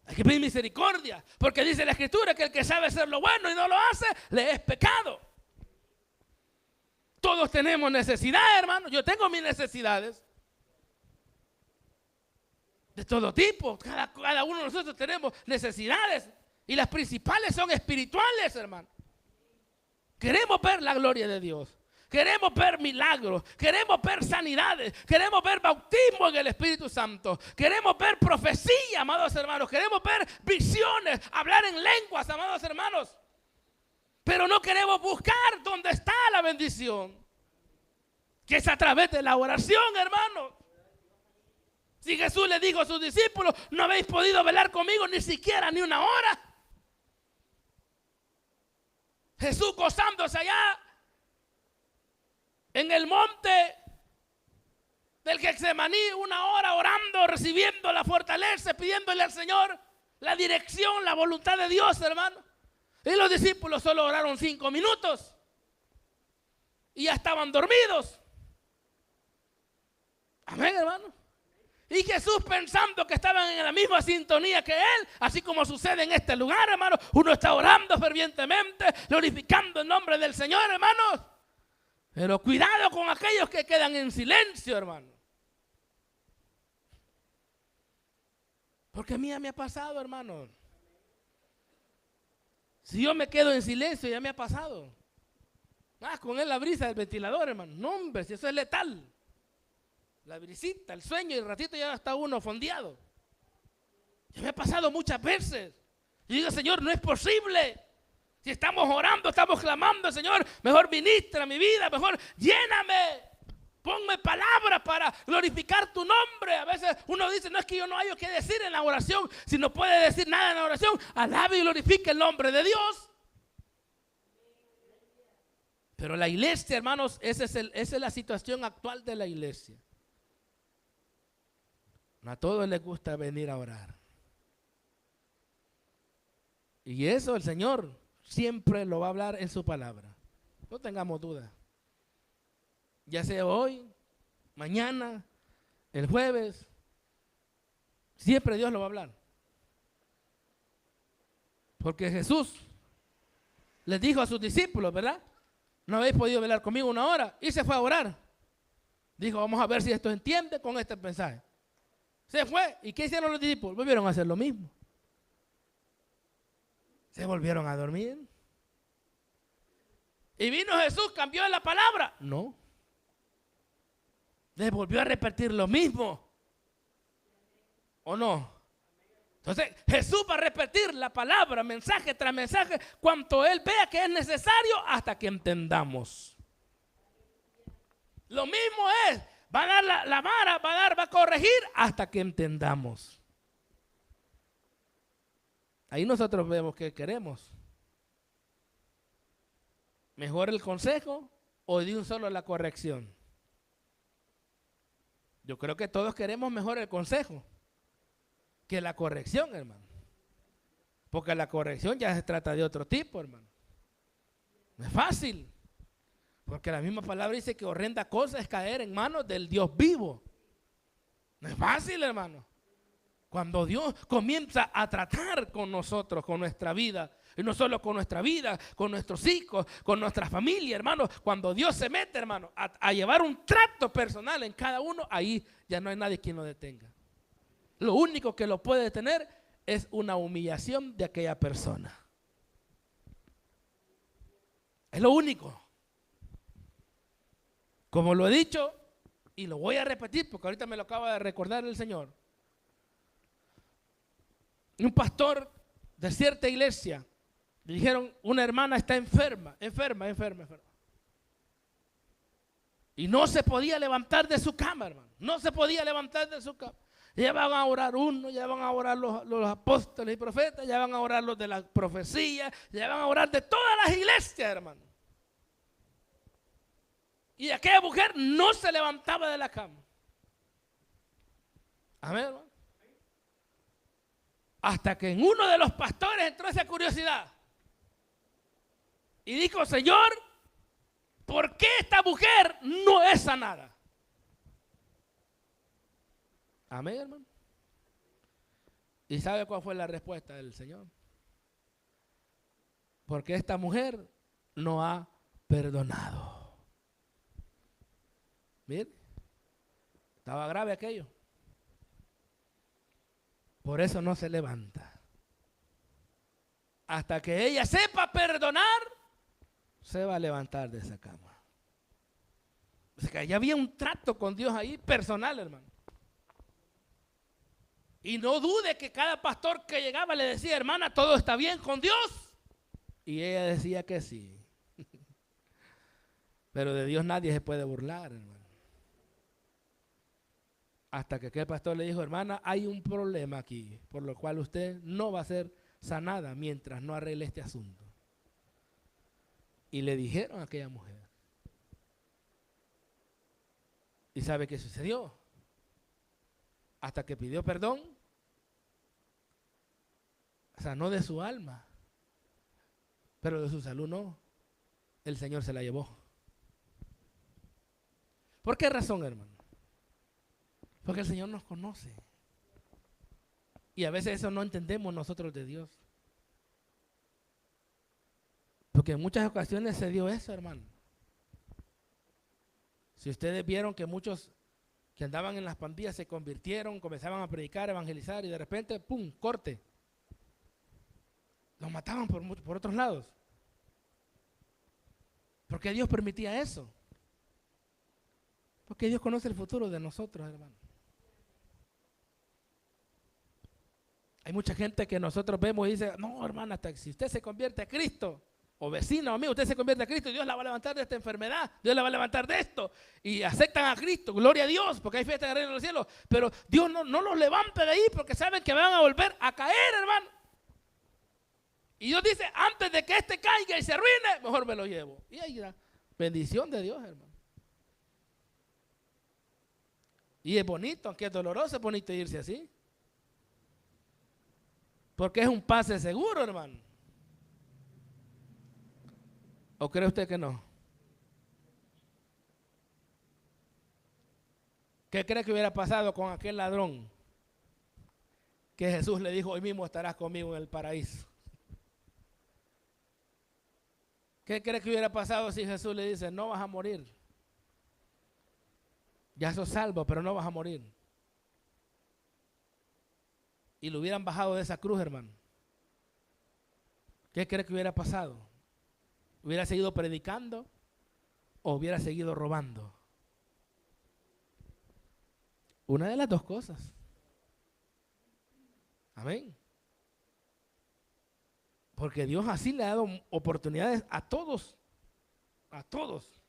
[SPEAKER 1] Hay que pedir misericordia. Porque dice la Escritura que el que sabe hacer lo bueno y no lo hace, le es pecado. Todos tenemos necesidades, hermano. Yo tengo mis necesidades. De todo tipo. Cada uno de nosotros tenemos necesidades. Y las principales son espirituales, hermano. Queremos ver la gloria de Dios. Queremos ver milagros. Queremos ver sanidades. Queremos ver bautismo en el Espíritu Santo. Queremos ver profecía, amados hermanos. Queremos ver visiones. Hablar en lenguas, amados hermanos. Pero no queremos buscar dónde está la bendición. Que es a través de la oración, hermano. Si Jesús le dijo a sus discípulos, no habéis podido velar conmigo ni siquiera ni una hora. Jesús gozándose allá en el monte del Getsemaní, una hora orando, recibiendo la fortaleza, pidiéndole al Señor la dirección, la voluntad de Dios, hermano. Y los discípulos solo oraron 5 minutos y ya estaban dormidos. Amén, hermano. Y Jesús, pensando que estaban en la misma sintonía que Él, así como sucede en este lugar, hermano, uno está orando fervientemente, glorificando el nombre del Señor, hermanos. Pero cuidado con aquellos que quedan en silencio, hermano. Porque a mí ya me ha pasado, hermano. Si yo me quedo en silencio, ya me ha pasado. Con él la brisa del ventilador, hermano. No, hombre, si eso es letal. La brisita, el sueño y el ratito ya está uno fondeado. Ya me ha pasado muchas veces. Yo digo, Señor, no es posible. Si estamos orando, estamos clamando, Señor, mejor ministra mi vida, mejor lléname. Ponme palabras para glorificar tu nombre. A veces uno dice, no es que yo no haya que decir en la oración. Si no puede decir nada en la oración, alabe y glorifique el nombre de Dios. Pero la iglesia, hermanos, esa es la situación actual de la iglesia. No a todos les gusta venir a orar. Y eso el Señor siempre lo va a hablar en su palabra. No tengamos duda. Ya sea hoy, mañana, el jueves, siempre Dios lo va a hablar. Porque Jesús les dijo a sus discípulos, ¿verdad? No habéis podido velar conmigo una hora. Y se fue a orar. Dijo, vamos a ver si esto entiende con este mensaje. Se fue. ¿Y qué hicieron los discípulos? Volvieron a hacer lo mismo. Se volvieron a dormir. Y vino Jesús, cambió la palabra. No. Les volvió a repetir lo mismo. ¿O no? Entonces Jesús va a repetir la palabra, mensaje tras mensaje, cuanto Él vea que es necesario hasta que entendamos. Lo mismo es, va a dar la vara, va a corregir hasta que entendamos. Ahí nosotros vemos que queremos. ¿Mejor el consejo o de un solo la corrección? Yo creo que todos queremos mejor el consejo que la corrección, hermano. Porque la corrección ya se trata de otro tipo, hermano. No es fácil. Porque la misma palabra dice que horrenda cosa es caer en manos del Dios vivo. No es fácil, hermano. Cuando Dios comienza a tratar con nosotros, con nuestra vida, y no solo con nuestra vida, con nuestros hijos, con nuestra familia, hermano. Cuando Dios se mete, hermano, a llevar un trato personal en cada uno, ahí ya no hay nadie quien lo detenga. Lo único que lo puede detener es una humillación de aquella persona. Es lo único. Como lo he dicho, y lo voy a repetir porque ahorita me lo acaba de recordar el Señor. Un pastor de cierta iglesia, le dijeron, una hermana está enferma. Y no se podía levantar de su cama, hermano. No se podía levantar de su cama. Ya van a orar uno, ya van a orar los apóstoles y profetas, ya van a orar los de la profecía, ya van a orar de todas las iglesias, hermano. Y aquella mujer no se levantaba de la cama. Amén, hermano. Hasta que en uno de los pastores entró esa curiosidad. Y dijo, Señor, ¿por qué esta mujer no es sanada? Amén, hermano. ¿Y sabe cuál fue la respuesta del Señor? Porque esta mujer no ha perdonado. Mire, estaba grave aquello. Por eso no se levanta. Hasta que ella sepa perdonar, se va a levantar de esa cama. O sea que ya había un trato con Dios ahí personal, hermano. Y no dude que cada pastor que llegaba le decía, hermana, todo está bien con Dios. Y ella decía que sí. Pero de Dios nadie se puede burlar, hermano. Hasta que aquel pastor le dijo, hermana, hay un problema aquí, por lo cual usted no va a ser sanada mientras no arregle este asunto. Y le dijeron a aquella mujer. ¿Y sabe qué sucedió? Hasta que pidió perdón, sanó de su alma, pero de su salud no. El Señor se la llevó. ¿Por qué razón, hermano? Porque el Señor nos conoce. Y a veces eso no entendemos nosotros de Dios. Porque en muchas ocasiones se dio eso, hermano. Si ustedes vieron que muchos que andaban en las pandillas se convirtieron, comenzaban a predicar, evangelizar y de repente, ¡pum!, corte. Los mataban por otros lados. ¿Por qué Dios permitía eso? Porque Dios conoce el futuro de nosotros, hermano. Hay mucha gente que nosotros vemos y dice, no, hermana, hasta si usted se convierte a Cristo, o vecina o amigo, usted se convierte a Cristo, Dios la va a levantar de esta enfermedad, Dios la va a levantar de esto, y aceptan a Cristo, gloria a Dios, porque hay fiesta en el reino de los cielos, pero Dios no los levanta de ahí porque saben que van a volver a caer, hermano. Y Dios dice, antes de que este caiga y se arruine, mejor me lo llevo. Y ahí la bendición de Dios, hermano. Y es bonito, aunque es doloroso, es bonito irse así. Porque es un pase seguro, hermano. ¿O cree usted que no? ¿Qué cree que hubiera pasado con aquel ladrón que Jesús le dijo, hoy mismo estarás conmigo en el paraíso? ¿Qué cree que hubiera pasado si Jesús le dice, no vas a morir? Ya sos salvo, pero no vas a morir. Y lo hubieran bajado de esa cruz, hermano. ¿Qué cree que hubiera pasado? ¿Hubiera seguido predicando o hubiera seguido robando? Una de las dos cosas. Amén. Porque Dios así le ha dado oportunidades a todos. A todos.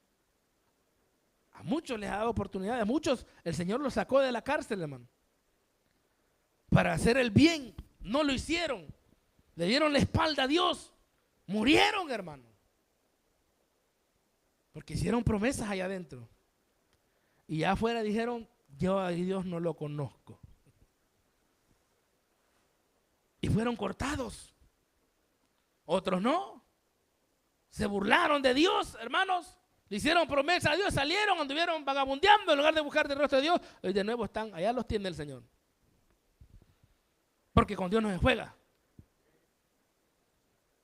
[SPEAKER 1] A muchos les ha dado oportunidades. A muchos el Señor los sacó de la cárcel, hermano. Para hacer el bien. No lo hicieron. Le dieron la espalda a Dios. Murieron, hermano. Porque hicieron promesas allá adentro. Y ya afuera dijeron, yo a Dios no lo conozco. Y fueron cortados. Otros no. Se burlaron de Dios, hermanos. Le hicieron promesa a Dios, salieron, anduvieron vagabundeando en lugar de buscar el rostro de Dios. Hoy de nuevo están, allá los tiene el Señor. Porque con Dios no se juega.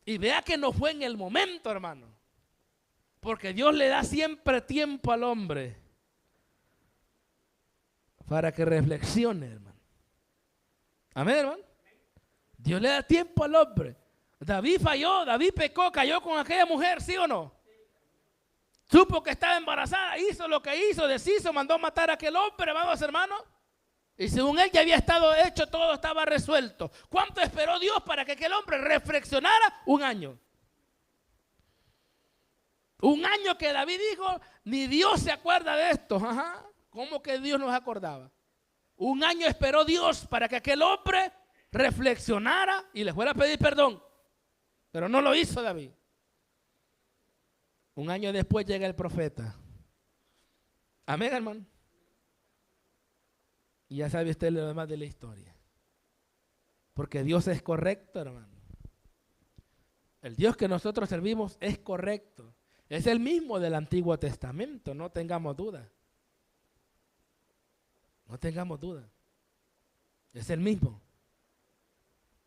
[SPEAKER 1] Y vea que no fue en el momento, hermano. Porque Dios le da siempre tiempo al hombre para que reflexione, hermano. Amén, hermano. Dios le da tiempo al hombre. David falló, David pecó, cayó con aquella mujer, ¿sí o no? Supo que estaba embarazada, hizo lo que hizo, deshizo, mandó matar a aquel hombre, amados hermanos. Y según él ya había estado hecho, todo estaba resuelto. ¿Cuánto esperó Dios para que aquel hombre reflexionara? 1 año. 1 año que David dijo, ni Dios se acuerda de esto. Ajá. ¿Cómo que Dios nos acordaba? 1 año esperó Dios para que aquel hombre reflexionara y le fuera a pedir perdón. Pero no lo hizo David. 1 año después llega el profeta. Amén, hermano. Y ya sabe usted lo demás de la historia. Porque Dios es correcto, hermano. El Dios que nosotros servimos es correcto. Es el mismo del Antiguo Testamento, no tengamos duda. No tengamos duda. Es el mismo.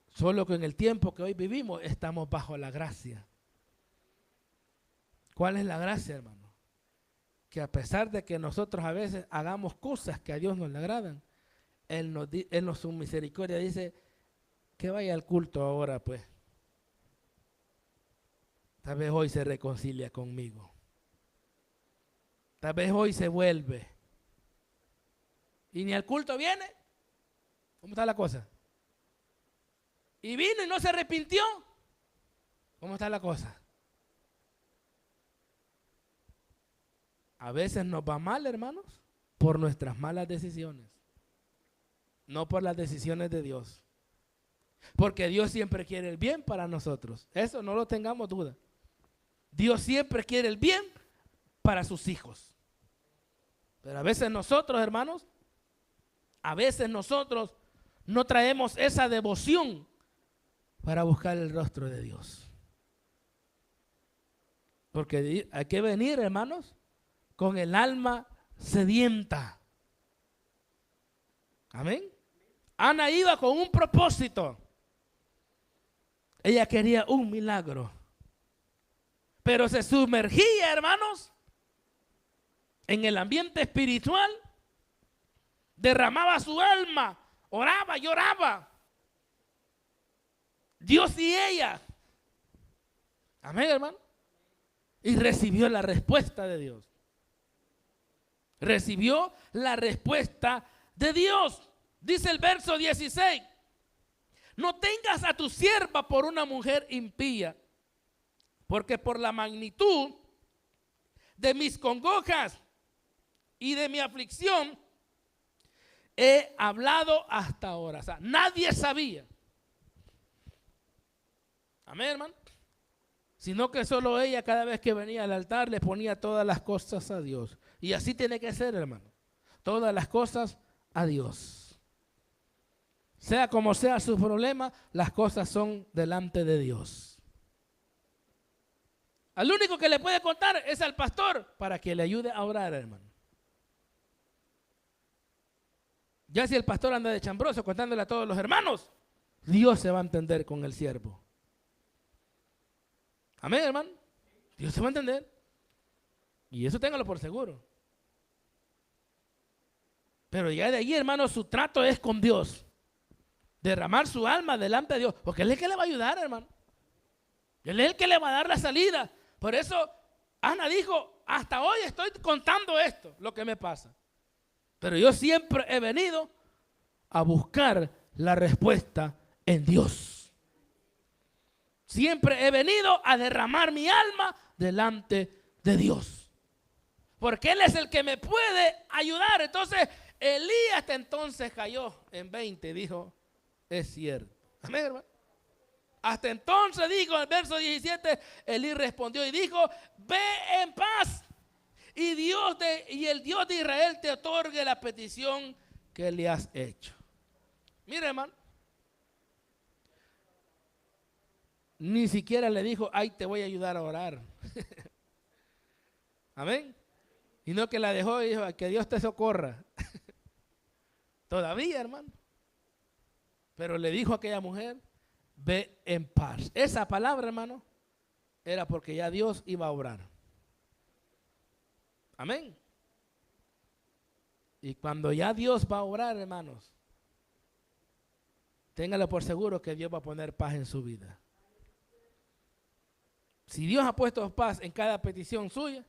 [SPEAKER 1] Solo que en el tiempo que hoy vivimos estamos bajo la gracia. ¿Cuál es la gracia, hermano? Que a pesar de que nosotros a veces hagamos cosas que a Dios no le agradan, Él nos su misericordia dice que vaya al culto ahora, pues. Tal vez hoy se reconcilia conmigo. Tal vez hoy se vuelve. Y ni al culto viene. ¿Cómo está la cosa? Y vino y no se arrepintió. ¿Cómo está la cosa? A veces nos va mal, hermanos, por nuestras malas decisiones. No por las decisiones de Dios. Porque Dios siempre quiere el bien para nosotros. Eso no lo tengamos duda. Dios siempre quiere el bien para sus hijos. Pero a veces nosotros, hermanos, a veces nosotros no traemos esa devoción para buscar el rostro de Dios. Porque hay que venir, hermanos, con el alma sedienta. Amén. Ana iba con un propósito. Ella quería un milagro. Pero se sumergía, hermanos, en el ambiente espiritual. Derramaba su alma. Oraba, lloraba. Dios y ella. Amén, hermano. Y recibió la respuesta de Dios. Recibió la respuesta de Dios. Dice el verso 16. No tengas a tu sierva por una mujer impía. porque por la magnitud de mis congojas y de mi aflicción he hablado hasta ahora. O sea, nadie sabía. Amén, hermano. Sino que solo ella, cada vez que venía al altar, le ponía todas las cosas a Dios. Y así tiene que ser, hermano. Todas las cosas a Dios. Sea como sea su problema, las cosas son delante de Dios. Al único que le puede contar es al pastor para que le ayude a orar, hermano. Ya si el pastor anda de chambroso contándole a todos los hermanos, Dios se va a entender con el siervo. Amén, hermano. Dios se va a entender. Y eso téngalo por seguro. Pero ya de allí, hermano, su trato es con Dios. Derramar su alma delante de Dios. Porque Él es el que le va a ayudar, hermano. Él es el que le va a dar la salida. Por eso Ana dijo, hasta hoy estoy contando esto, lo que me pasa. Pero yo siempre he venido a buscar la respuesta en Dios. Siempre he venido a derramar mi alma delante de Dios. Porque Él es el que me puede ayudar. Entonces, Elías hasta entonces cayó en 20 y dijo, es cierto. Amén, hermano. Hasta entonces dijo, en el verso 17, Elí respondió y dijo, ve en paz y el Dios de Israel te otorgue la petición que le has hecho. Mire, hermano, ni siquiera le dijo, ay, te voy a ayudar a orar. Amén. Y no que la dejó y dijo, que Dios te socorra. Todavía, hermano. Pero le dijo a aquella mujer, ve en paz. Esa palabra, hermano, era porque ya Dios iba a obrar. Amén. Y cuando ya Dios va a obrar, hermanos, téngalo por seguro que Dios va a poner paz en su vida. Si Dios ha puesto paz en cada petición suya,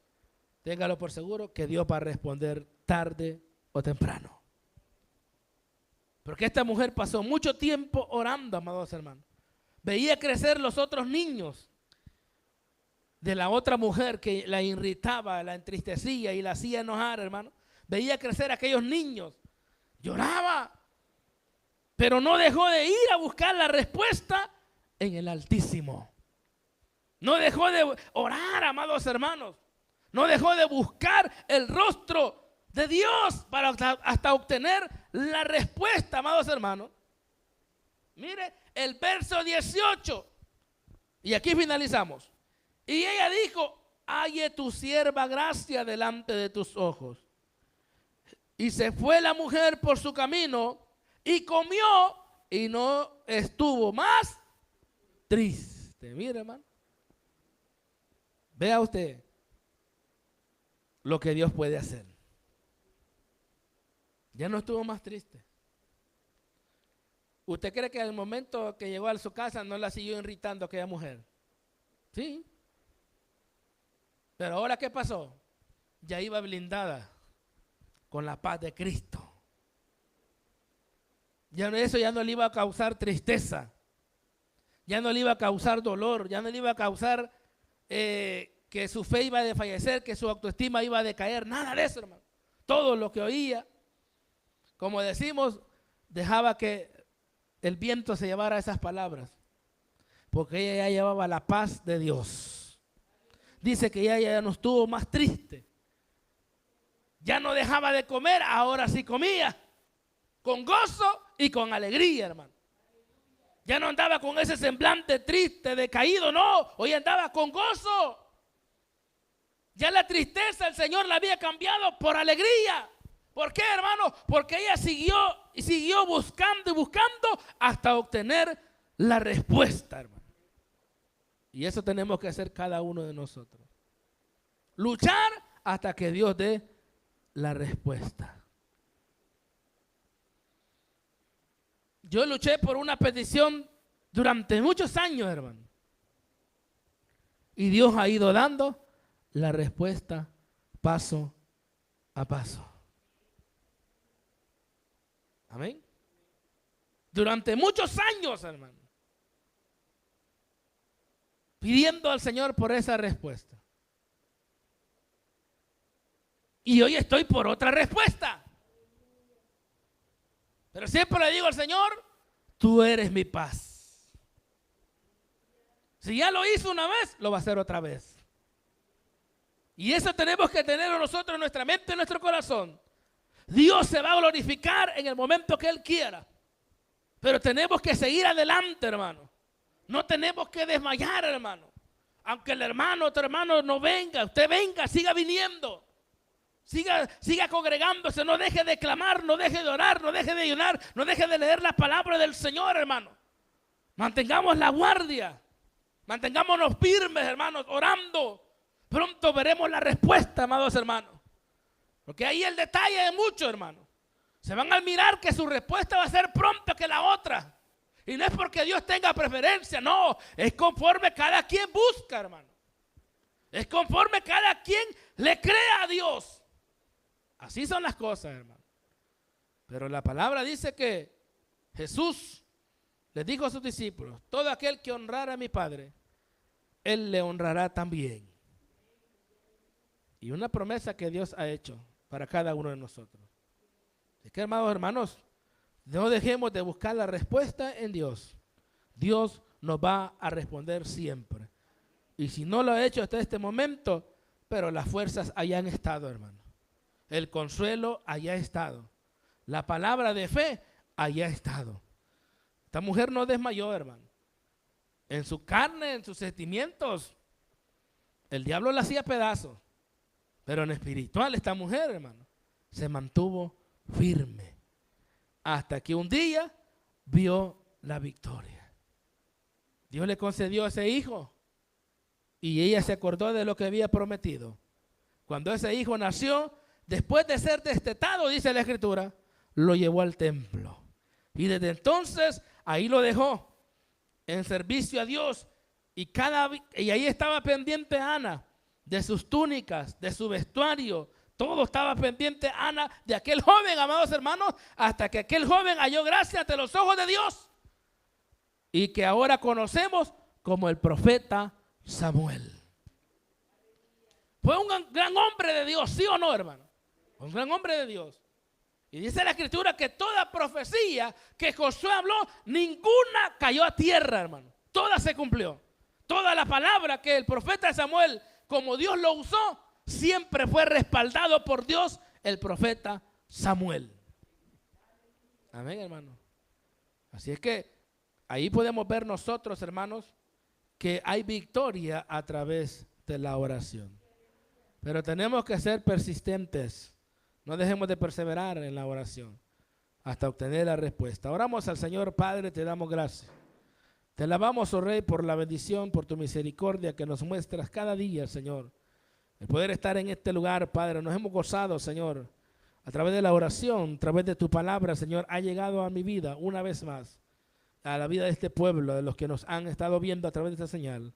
[SPEAKER 1] téngalo por seguro que Dios va a responder tarde o temprano. Porque esta mujer pasó mucho tiempo orando, amados hermanos. Veía crecer los otros niños de la otra mujer que la irritaba, la entristecía y la hacía enojar, hermano. Veía crecer aquellos niños. Lloraba. Pero no dejó de ir a buscar la respuesta en el Altísimo. No dejó de orar, amados hermanos. No dejó de buscar el rostro de Dios para hasta obtener la respuesta, amados hermanos. Mire el verso 18. Y aquí finalizamos. Y ella dijo, halle tu sierva gracia delante de tus ojos. Y se fue la mujer por su camino y comió y no estuvo más triste. Mire, hermano. Vea usted lo que Dios puede hacer. Ya no estuvo más triste. ¿Usted cree que al momento que llegó a su casa no la siguió irritando aquella mujer? Sí. Pero ahora, ¿qué pasó? Ya iba blindada con la paz de Cristo. Eso ya no le iba a causar tristeza. Ya no le iba a causar dolor. Ya no le iba a causar que su fe iba a desfallecer, que su autoestima iba a decaer. Nada de eso, hermano. Todo lo que oía, como decimos, dejaba que el viento se llevara esas palabras. Porque ella ya llevaba la paz de Dios. Dice que ella ya no estuvo más triste. Ya no dejaba de comer, ahora sí comía. Con gozo y con alegría, hermano. Ya no andaba con ese semblante triste, decaído, no. Hoy andaba con gozo. Ya la tristeza el Señor la había cambiado por alegría. ¿Por qué, hermano? Porque ella siguió buscando y buscando hasta obtener la respuesta, hermano. Y eso tenemos que hacer cada uno de nosotros. Luchar hasta que Dios dé la respuesta. Yo luché por una petición durante muchos años, hermano. Y Dios ha ido dando la respuesta paso a paso. Amén. Durante muchos años, hermano. pidiendo al Señor por esa respuesta. Y hoy estoy por otra respuesta. Pero siempre le digo al Señor, tú eres mi paz. Si ya lo hizo una vez, lo va a hacer otra vez. Y eso tenemos que tenerlo nosotros en nuestra mente, en nuestro corazón. Dios se va a glorificar en el momento que Él quiera. Pero tenemos que seguir adelante, hermano. No tenemos que desmayar, hermano. Aunque el hermano, otro hermano no venga, usted venga, siga viniendo. Siga congregándose, no deje de clamar, no deje de orar, no deje de ayunar, no deje de leer la palabra del Señor, hermano. Mantengamos la guardia, mantengámonos firmes, hermanos, orando. Pronto veremos la respuesta, amados hermanos. Porque ahí el detalle de muchos, hermanos. Se van a mirar que su respuesta va a ser pronto que la otra. Y no es porque Dios tenga preferencia, no. Es conforme cada quien busca, hermano. Es conforme cada quien le crea a Dios. Así son las cosas, hermano. Pero la palabra dice que Jesús les dijo a sus discípulos, todo aquel que honrara a mi Padre, Él le honrará también. Y una promesa que Dios ha hecho para cada uno de nosotros. Así que, amados hermanos, no dejemos de buscar la respuesta en Dios. Dios nos va a responder siempre. Y si no lo ha hecho hasta este momento, pero las fuerzas allá han estado, hermano. El consuelo allá ha estado. La palabra de fe allá ha estado. Esta mujer no desmayó, hermano. En su carne, en sus sentimientos, el diablo la hacía pedazos. Pero en espiritual esta mujer, hermano, se mantuvo firme. Hasta que un día vio la victoria. Dios le concedió a ese hijo. Y ella se acordó de lo que había prometido. Cuando ese hijo nació, después de ser destetado, dice la Escritura, lo llevó al templo. Y desde entonces ahí lo dejó en servicio a Dios. Y ahí estaba pendiente Ana de sus túnicas, de su vestuario. Todo estaba pendiente Ana de aquel joven, amados hermanos, hasta que aquel joven halló gracia ante los ojos de Dios. Y que ahora conocemos como el profeta Samuel. Fue un gran hombre de Dios, ¿sí o no, hermano? Un gran hombre de Dios. Y dice la Escritura que toda profecía que Josué habló, ninguna cayó a tierra, hermano. Toda se cumplió. Toda la palabra que el profeta Samuel, como Dios lo usó, siempre fue respaldado por Dios, el profeta Samuel. Amén, hermano. Así es que ahí podemos ver nosotros, hermanos, que hay victoria a través de la oración. Pero tenemos que ser persistentes. No dejemos de perseverar en la oración hasta obtener la respuesta. Oramos al Señor. Padre, te damos gracias. Te alabamos, oh Rey, por la bendición, por tu misericordia que nos muestras cada día, Señor. El poder estar en este lugar, Padre, nos hemos gozado, Señor. A través de la oración, a través de tu palabra, Señor, ha llegado a mi vida una vez más, a la vida de este pueblo, de los que nos han estado viendo a través de esta señal.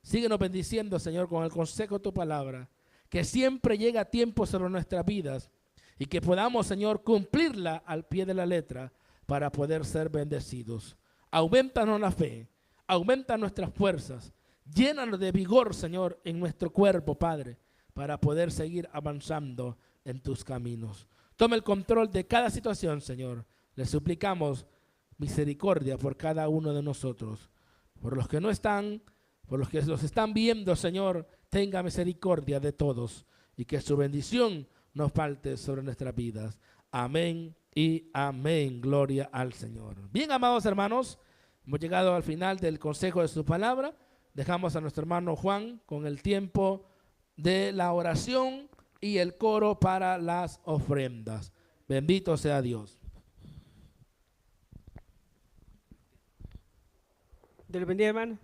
[SPEAKER 1] Síguenos bendiciendo, Señor, con el consejo de tu palabra, que siempre llega a tiempo sobre nuestras vidas y que podamos, Señor, cumplirla al pie de la letra para poder ser bendecidos. Aumentanos la fe, aumenta nuestras fuerzas, llénanos de vigor, Señor, en nuestro cuerpo, Padre, para poder seguir avanzando en tus caminos. Toma el control de cada situación, Señor. Le suplicamos misericordia por cada uno de nosotros. Por los que no están, por los que los están viendo, Señor, tenga misericordia de todos y que su bendición no falte sobre nuestras vidas. Amén y amén. Gloria al Señor. Bien, amados hermanos, hemos llegado al final del consejo de su palabra. Dejamos a nuestro hermano Juan con el tiempo de la oración y el coro para las ofrendas. Bendito sea Dios.
[SPEAKER 2] Dios le bendiga, hermano.